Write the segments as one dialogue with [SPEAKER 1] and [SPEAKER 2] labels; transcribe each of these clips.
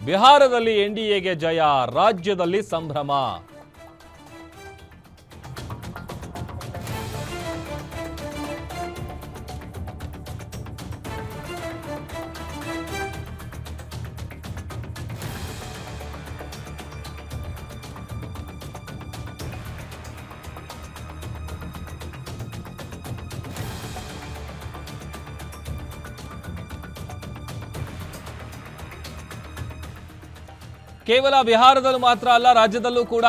[SPEAKER 1] ಬಿಹಾರದಲ್ಲಿ ಎನ್ಡಿಎಗೆ ಜಯ, ರಾಜ್ಯದಲ್ಲಿ ಸಂಭ್ರಮ. ಕೇವಲ ಬಿಹಾರದಲ್ಲೂ ಮಾತ್ರ ಅಲ್ಲ, ರಾಜ್ಯದಲ್ಲೂ ಕೂಡ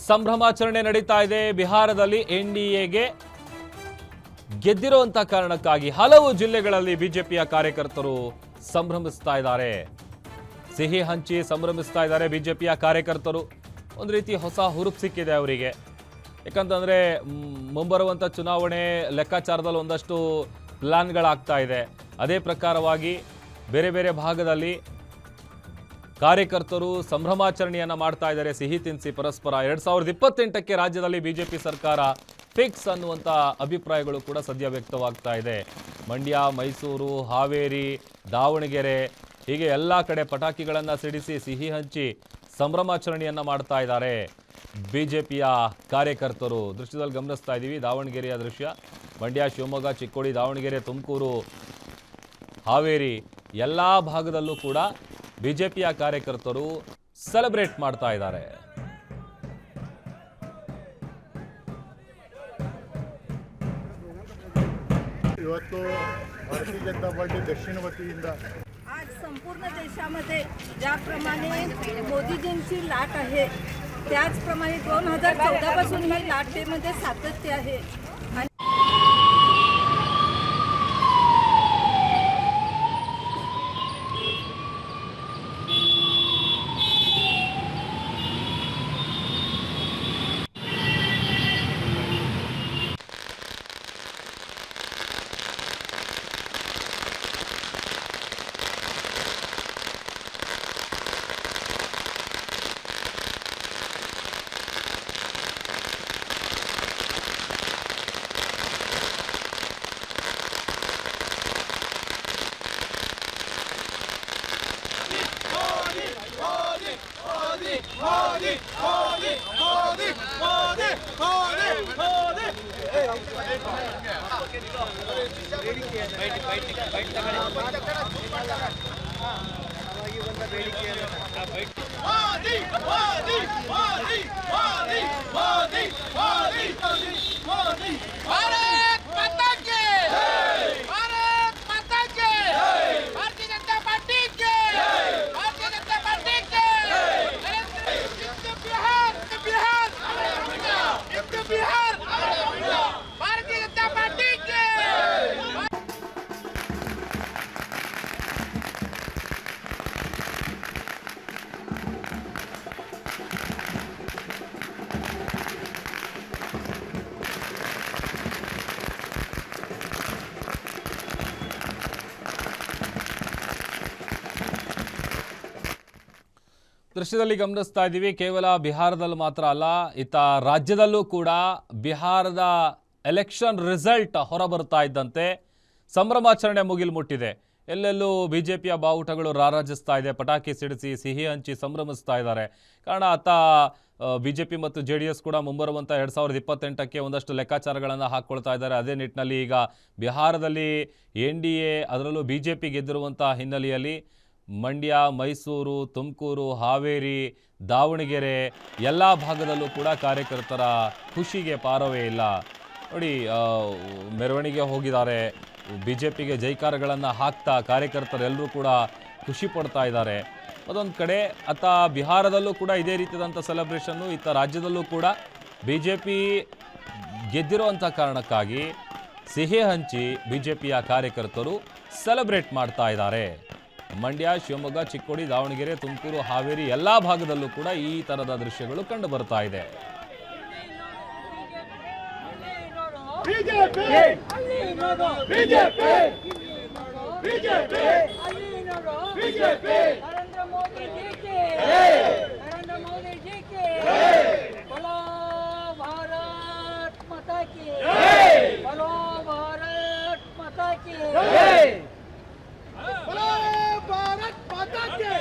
[SPEAKER 1] ಸಂಭ್ರಮಾಚರಣೆ ನಡೀತಾ ಇದೆ. ಬಿಹಾರದಲ್ಲಿ ಎನ್ಡಿಎಗೆ ಗೆದ್ದಿರುವಂತಹ ಕಾರಣಕ್ಕಾಗಿ ಹಲವು ಜಿಲ್ಲೆಗಳಲ್ಲಿ ಬಿಜೆಪಿಯ ಕಾರ್ಯಕರ್ತರು ಸಂಭ್ರಮಿಸ್ತಾ ಇದ್ದಾರೆ. ಸಿಹಿ ಹಂಚಿ ಸಂಭ್ರಮಿಸ್ತಾ ಇದ್ದಾರೆ ಬಿಜೆಪಿಯ ಕಾರ್ಯಕರ್ತರು. ಒಂದು ರೀತಿ ಹೊಸ ಹುರುಪು ಸಿಕ್ಕಿದೆ ಅವರಿಗೆ. ಯಾಕಂತಂದ್ರೆ ಮುಂಬರುವಂಥ ಚುನಾವಣೆ ಲೆಕ್ಕಾಚಾರದಲ್ಲಿ ಒಂದಷ್ಟು ಪ್ಲಾನ್ಗಳಾಗ್ತಾ ಇದೆ. ಅದೇ ಪ್ರಕಾರವಾಗಿ ಬೇರೆ ಬೇರೆ ಭಾಗದಲ್ಲಿ ಕಾರ್ಯಕರ್ತರು ಸಂಭ್ರಮಾಚರಣೆಯನ್ನ ಮಾಡ್ತಾ ಇದ್ದಾರೆ, ಸಿಹಿ ತಿನ್ನಿಸಿ ಪರಸ್ಪರ. 2028ಕ್ಕೆ ರಾಜ್ಯದಲ್ಲಿ ಬಿಜೆಪಿ ಸರ್ಕಾರ ಫಿಕ್ಸ್ ಅನ್ನುವಂಥ ಅಭಿಪ್ರಾಯಗಳು ಕೂಡ ಸದ್ಯ ವ್ಯಕ್ತವಾಗ್ತಾ ಇದೆ. ಮಂಡ್ಯ, ಮೈಸೂರು, ಹಾವೇರಿ, ದಾವಣಗೆರೆ ಹೀಗೆ ಎಲ್ಲ ಕಡೆ ಪಟಾಕಿಗಳನ್ನು ಸಿಡಿಸಿ ಸಿಹಿ ಹಂಚಿ ಸಂಭ್ರಮಾಚರಣೆಯನ್ನ ಮಾಡ್ತಾ ಇದ್ದಾರೆ ಬಿಜೆಪಿಯ ಕಾರ್ಯಕರ್ತರು. ದೃಶ್ಯದಲ್ಲಿ ಗಮನಿಸ್ತಾ ಇದ್ದೀವಿ ದಾವಣಗೆರೆಯ ದೃಶ್ಯ. ಮಂಡ್ಯ, ಶಿವಮೊಗ್ಗ, ಚಿಕ್ಕೋಡಿ, ದಾವಣಗೆರೆ, ತುಮಕೂರು, ಹಾವೇರಿ ಎಲ್ಲ ಭಾಗದಲ್ಲೂ ಕೂಡ ಬಿಜೆಪಿಯ ಕಾರ್ಯಕರ್ತರು ಸೆಲೆಬ್ರೇಟ್ ಮಾಡ್ತಾ ಇದ್ದಾರೆ.
[SPEAKER 2] ಇವತ್ತು भारतीय जनता पार्टी दक्षिण वतीಯಿಂದ
[SPEAKER 3] आज संपूर्ण देशामध्ये ज्याप्रमाणे मोदीजींची लाट आहे त्याचप्रमाणे 2014 पासून ही लाटेमध्ये सातत्य आहे.
[SPEAKER 1] ದೃಶ್ಯದಲ್ಲಿ ಗಮನಿಸ್ತಾ ಇದ್ದೀವಿ ಕೇವಲ ಬಿಹಾರದಲ್ಲಿ ಮಾತ್ರ ಅಲ್ಲ, ಇತ್ತ ರಾಜ್ಯದಲ್ಲೂ ಕೂಡ ಬಿಹಾರದ ಎಲೆಕ್ಷನ್ ರಿಸಲ್ಟ್ ಹೊರಬರ್ತಾ ಇದ್ದಂತೆ ಸಂಭ್ರಮಾಚರಣೆ ಮುಗಿಲು ಮುಟ್ಟಿದೆ. ಎಲ್ಲೆಲ್ಲೂ ಬಿಜೆಪಿಯ ಬಾವುಟಗಳು ರಾರಾಜಿಸ್ತಾ ಇದೆ, ಪಟಾಕಿ ಸಿಡಿಸಿ ಸಿಹಿ ಹಂಚಿ ಸಂಭ್ರಮಿಸ್ತಾ ಇದ್ದಾರೆ. ಕಾರಣ ಅತ್ತ ಬಿಜೆಪಿ ಮತ್ತು JDS ಕೂಡ ಮುಂಬರುವಂಥ 2028ಕ್ಕೆ ಒಂದಷ್ಟು ಲೆಕ್ಕಾಚಾರಗಳನ್ನು ಹಾಕ್ಕೊಳ್ತಾ ಇದ್ದಾರೆ. ಅದೇ ನಿಟ್ಟಿನಲ್ಲಿ ಈಗ ಬಿಹಾರದಲ್ಲಿ NDA ಅದರಲ್ಲೂ ಬಿಜೆಪಿ ಗೆದ್ದಿರುವಂಥ ಹಿನ್ನೆಲೆಯಲ್ಲಿ ಮಂಡ್ಯ, ಮೈಸೂರು, ತುಮಕೂರು, ಹಾವೇರಿ, ದಾವಣಗೆರೆ ಎಲ್ಲ ಭಾಗದಲ್ಲೂ ಕೂಡ ಕಾರ್ಯಕರ್ತರ ಖುಷಿಗೆ ಪಾರವೇ ಇಲ್ಲ. ನೋಡಿ, ಮೆರವಣಿಗೆ ಹೋಗಿದ್ದಾರೆ, ಬಿಜೆಪಿಗೆ ಜೈಕಾರಗಳನ್ನು ಹಾಕ್ತಾ ಕಾರ್ಯಕರ್ತರೆಲ್ಲರೂ ಕೂಡ ಖುಷಿ ಪಡ್ತಾ ಇದ್ದಾರೆ. ಅದೊಂದು ಕಡೆ ಅತ್ತ ಬಿಹಾರದಲ್ಲೂ ಕೂಡ ಇದೇ ರೀತಿಯಾದಂಥ ಸೆಲೆಬ್ರೇಷನ್ನು, ಇತ್ತ ರಾಜ್ಯದಲ್ಲೂ ಕೂಡ ಬಿಜೆಪಿ ಗೆದ್ದಿರುವಂಥ ಕಾರಣಕ್ಕಾಗಿ ಸಿಹಿ ಹಂಚಿ ಬಿಜೆಪಿಯ ಕಾರ್ಯಕರ್ತರು ಸೆಲೆಬ್ರೇಟ್ ಮಾಡ್ತಾ ಇದ್ದಾರೆ. ಮಂಡ್ಯ, ಶಿವಮೊಗ್ಗ, ಚಿಕ್ಕೋಡಿ, ದಾವಣಗೆರೆ, ತುಮಕೂರು, ಹಾವೇರಿ ಎಲ್ಲ ಭಾಗದಲ್ಲೂ ಕೂಡ ಈ ಥರದ ದೃಶ್ಯಗಳು ಕಂಡು ಬರ್ತಾ ಇದೆ.
[SPEAKER 4] भारत माता की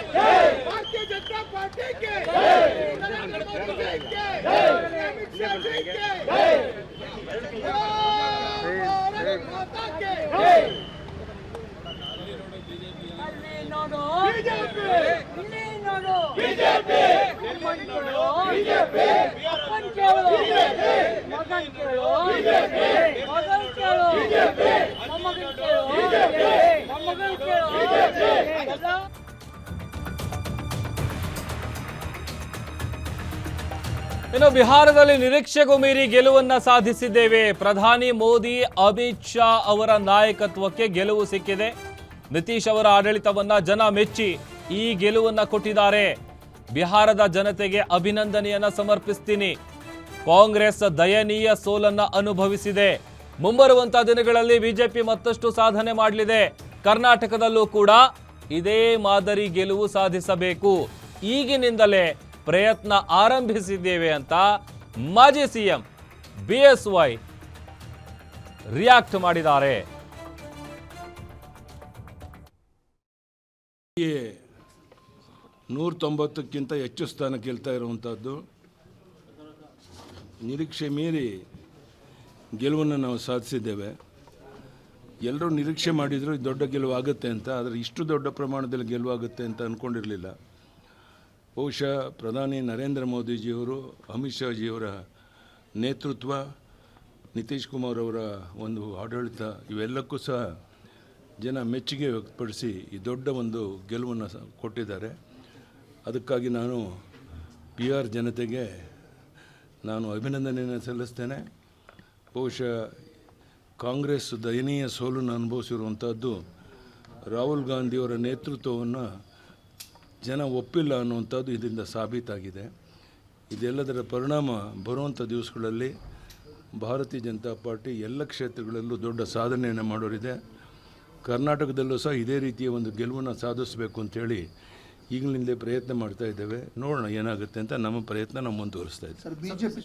[SPEAKER 1] ಇನ್ನು ಬಿಹಾರದಲ್ಲಿ ನಿರೀಕ್ಷೆಗೂ ಮೀರಿ ಗೆಲುವನ್ನ ಸಾಧಿಸಿದ್ದೇವೆ. ಪ್ರಧಾನಿ ಮೋದಿ, ಅಮಿತ್ ಶಾ ಅವರ ನಾಯಕತ್ವಕ್ಕೆ ಗೆಲುವು ಸಿಕ್ಕಿದೆ. ನಿತೀಶ್ ಅವರ ಆಡಳಿತವನ್ನ ಜನ ಮೆಚ್ಚಿ ಈ ಗೆಲುವನ್ನ ಕೊಟ್ಟಿದ್ದಾರೆ. ಬಿಹಾರದ ಜನತೆಗೆ ಅಭಿನಂದನೆಯನ್ನ ಸಮರ್ಪಿಸ್ತೀನಿ. ಕಾಂಗ್ರೆಸ್ ದಯನೀಯ ಸೋಲನ್ನ ಅನುಭವಿಸಿದೆ. ಮುಂಬರುವಂತಹ ದಿನಗಳಲ್ಲಿ ಬಿಜೆಪಿ ಮತ್ತಷ್ಟು ಸಾಧನೆ ಮಾಡಲಿದೆ. ಕರ್ನಾಟಕದಲ್ಲೂ ಕೂಡ ಇದೇ ಮಾದರಿ ಗೆಲುವು ಸಾಧಿಸಬೇಕು. ಈಗಿನಿಂದಲೇ ಪ್ರಯತ್ನ ಆರಂಭಿಸಿದ್ದೇವೆ ಅಂತ ಮಾಜಿ ಸಿಎಂ ಬಿಎಸ್ವೈ ರಿಯಾಕ್ಟ್ ಮಾಡಿದ್ದಾರೆ.
[SPEAKER 4] 190ಕ್ಕಿಂತ ಹೆಚ್ಚು ಸ್ಥಾನ ಗೆಲ್ತಾ ಇರುವಂಥದ್ದು. ನಿರೀಕ್ಷೆ ಮೀರಿ ಗೆಲುವನ್ನು ನಾವು ಸಾಧಿಸಿದ್ದೇವೆ. ಎಲ್ಲರೂ ನಿರೀಕ್ಷೆ ಮಾಡಿದರು ದೊಡ್ಡ ಗೆಲುವು ಆಗುತ್ತೆ ಅಂತ, ಆದರೆ ಇಷ್ಟು ದೊಡ್ಡ ಪ್ರಮಾಣದಲ್ಲಿ ಗೆಲುವಾಗುತ್ತೆ ಅಂತ ಅಂದ್ಕೊಂಡಿರಲಿಲ್ಲ. ಬಹುಶಃ ಪ್ರಧಾನಿ ನರೇಂದ್ರ ಮೋದಿಜಿಯವರು, ಅಮಿತ್ ಶಾಜಿಯವರ ನೇತೃತ್ವ, ನಿತೀಶ್ ಕುಮಾರ್ ಅವರ ಒಂದು ಆಡಳಿತ, ಇವೆಲ್ಲಕ್ಕೂ ಸಹ ಜನ ಮೆಚ್ಚುಗೆ ವ್ಯಕ್ತಪಡಿಸಿ ಈ ದೊಡ್ಡ ಒಂದು ಗೆಲುವನ್ನು ಕೊಟ್ಟಿದ್ದಾರೆ. ಅದಕ್ಕಾಗಿ ನಾನು ಬಿಹಾರ್ ಜನತೆಗೆ ನಾನು ಅಭಿನಂದನೆಯನ್ನು ಸಲ್ಲಿಸ್ತೇನೆ. ಬಹುಶಃ ಕಾಂಗ್ರೆಸ್ ದಯನೀಯ ಸೋಲನ್ನು ಅನುಭವಿಸಿರುವಂಥದ್ದು ರಾಹುಲ್ ಗಾಂಧಿಯವರ ನೇತೃತ್ವವನ್ನು ಜನ ಒಪ್ಪಿಲ್ಲ ಅನ್ನುವಂಥದ್ದು ಇದರಿಂದ ಸಾಬೀತಾಗಿದೆ. ಇದೆಲ್ಲದರ ಪರಿಣಾಮ ಬರುವಂಥ ದಿವಸಗಳಲ್ಲಿ ಭಾರತೀಯ ಜನತಾ ಪಾರ್ಟಿ ಎಲ್ಲ ಕ್ಷೇತ್ರಗಳಲ್ಲೂ ದೊಡ್ಡ ಸಾಧನೆಯನ್ನು ಮಾಡೋರಿದೆ. ಕರ್ನಾಟಕದಲ್ಲೂ ಸಹ ಇದೇ ರೀತಿಯ ಒಂದು ಗೆಲುವನ್ನು ಸಾಧಿಸಬೇಕು ಅಂತೇಳಿ ಈಗಲಿಂದಲೇ ಪ್ರಯತ್ನ ಮಾಡ್ತಾ ಇದ್ದೇವೆ. ನೋಡೋಣ ಏನಾಗುತ್ತೆ ಅಂತ. ನಮ್ಮ ಪ್ರಯತ್ನ ನಾವು ಮುಂದುವರಿಸ್ತಾ ಇದ್ದೇವೆ.